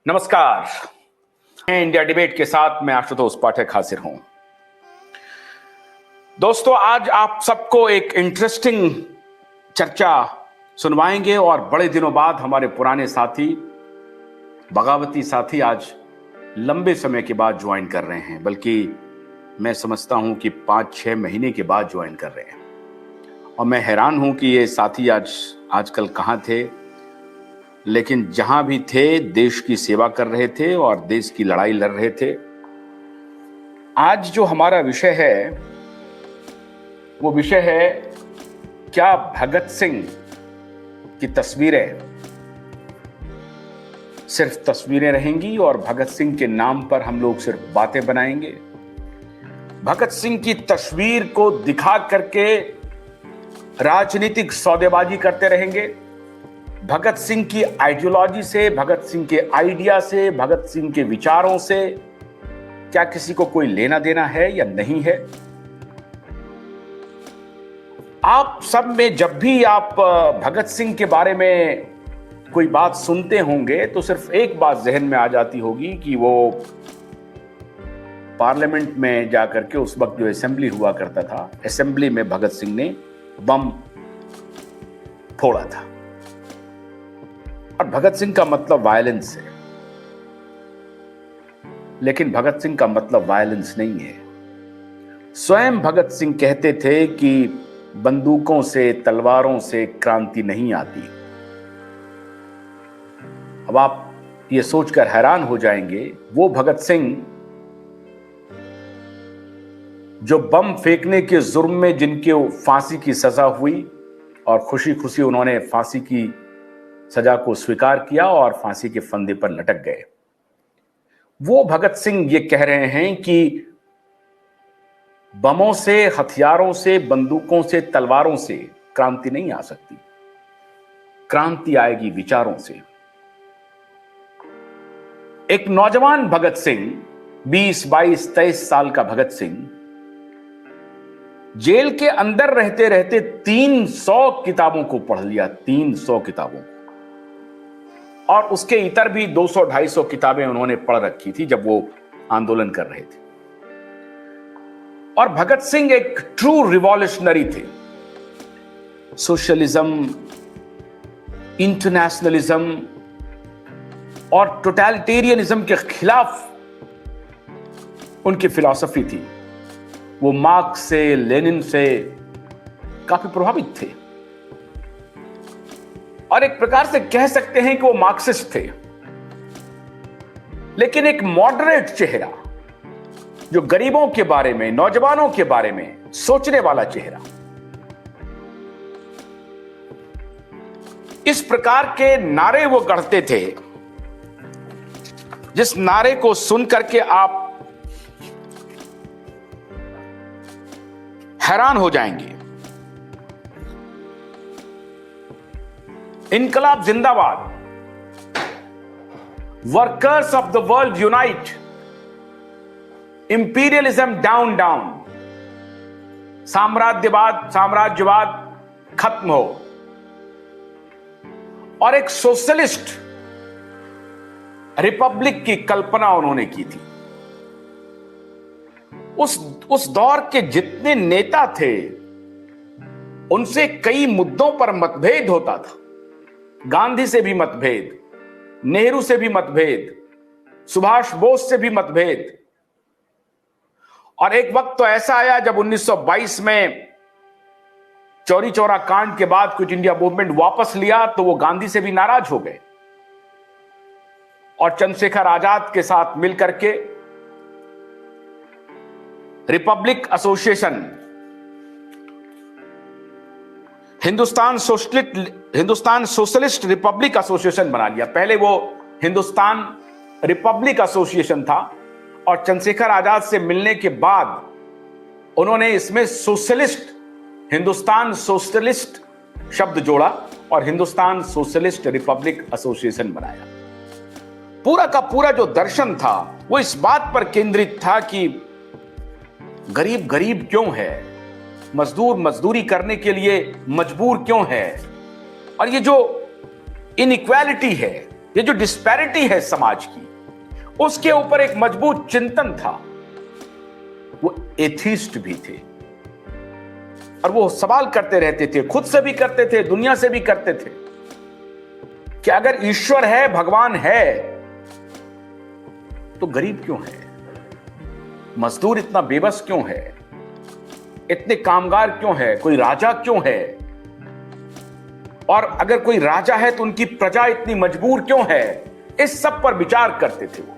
नमस्कार। मैं India debate के साथ मैं आशुतोष पाठक हाजिर हूं। दोस्तों, आज आप सबको एक इंटरेस्टिंग चर्चा सुनवाएंगे और बड़े दिनों बाद हमारे पुराने साथी बगावती साथी आज लंबे समय के बाद ज्वाइन कर रहे हैं, बल्कि मैं समझता हूं कि 5-6 महीने के बाद ज्वाइन कर रहे हैं। और मैं हैरान हूं कि ये साथी आजकल कहां थे, लेकिन जहां भी थे देश की सेवा कर रहे थे और देश की लड़ाई लड़ रहे थे। आज जो हमारा विषय है वो विषय है, क्या भगत सिंह की तस्वीरें सिर्फ तस्वीरें रहेंगी और भगत सिंह के नाम पर हम लोग सिर्फ बातें बनाएंगे? भगत सिंह की तस्वीर को दिखा करके राजनीतिक सौदेबाजी करते रहेंगे? भगत सिंह की आइडियोलॉजी से, भगत सिंह के आइडिया से, भगत सिंह के विचारों से क्या किसी को कोई लेना देना है या नहीं है? आप सब में जब भी आप भगत सिंह के बारे में कोई बात सुनते होंगे तो सिर्फ एक बात जहन में आ जाती होगी कि वो पार्लियामेंट में जाकर के उस वक्त जो असेंबली हुआ करता था, असेंबली में भगत सिंह ने बम फोड़ा था। और भगत सिंह का मतलब वायलेंस है, लेकिन भगत सिंह का मतलब वायलेंस नहीं है। स्वयं भगत सिंह कहते थे कि बंदूकों से, तलवारों से क्रांति नहीं आती। अब आप ये सोचकर हैरान हो जाएंगे, वो भगत सिंह जो बम फेंकने के जुर्म में जिनके फांसी की सजा हुई और खुशी खुशी उन्होंने फांसी की सजा को स्वीकार किया और फांसी के फंदे पर लटक गए, वो भगत सिंह ये कह रहे हैं कि बमों से, हथियारों से, बंदूकों से, तलवारों से क्रांति नहीं आ सकती। क्रांति आएगी विचारों से। एक नौजवान भगत सिंह, 20, 22, 23 साल का भगत सिंह, जेल के अंदर रहते रहते 300 किताबों को पढ़ लिया, 300 किताबों को। और उसके इतर भी 200-250 किताबें उन्होंने पढ़ रखी थी जब वो आंदोलन कर रहे थे। और भगत सिंह एक ट्रू रिवॉल्यूशनरी थे। सोशलिज्म, इंटरनेशनलिज्म और टोटलिटेरियनिज्म के खिलाफ उनकी फिलॉसफी थी। वो मार्क्स से, लेनिन से काफी प्रभावित थे और एक प्रकार से कह सकते हैं कि वो मार्क्सिस्ट थे, लेकिन एक मॉडरेट चेहरा, जो गरीबों के बारे में, नौजवानों के बारे में सोचने वाला चेहरा। इस प्रकार के नारे वो गढ़ते थे, जिस नारे को सुन करके आप हैरान हो जाएंगे। इनकलाब जिंदाबाद, workers of the world unite, imperialism down down, साम्राज्यवाद खत्म हो। और एक सोशलिस्ट रिपब्लिक की कल्पना उन्होंने की थी। उस दौर के जितने नेता थे उनसे कई मुद्दों पर मतभेद होता था। गांधी से भी मतभेद, नेहरू से भी मतभेद, सुभाष बोस से भी मतभेद। और एक वक्त तो ऐसा आया जब 1922 में चौरी चौरा कांड के बाद क्विट इंडिया मूवमेंट वापस लिया तो वो गांधी से भी नाराज हो गए और चंद्रशेखर आजाद के साथ मिलकर के Republic association, Hindustan socialist Republic association बना लिया। पहले वो हिंदुस्तान रिपब्लिक एसोसिएशन था और चंद्रशेखर आजाद से मिलने के बाद उन्होंने इसमें हिंदुस्तान सोशलिस्ट शब्द जोड़ा और हिंदुस्तान सोशलिस्ट रिपब्लिक एसोसिएशन बनाया। पूरा का पूरा जो दर्शन था वो इस बात पर केंद्रित था कि गरीब गरीब क्यों है, मजदूर मजदूरी करने के लिए मजबूर क्यों है, और ये जो इनइक्वालिटी है, ये जो डिस्पैरिटी है समाज की, उसके ऊपर एक मजबूत चिंतन था। वो एथीस्ट भी थे और वो सवाल करते रहते थे, खुद से भी करते थे, दुनिया से भी करते थे कि अगर ईश्वर है, भगवान है, तो गरीब क्यों है? मजदूर इतना बेबस क्यों है? इतने कामगार क्यों है? कोई राजा क्यों है? और अगर कोई राजा है तो उनकी प्रजा इतनी मजबूर क्यों है? इस सब पर विचार करते थे वो।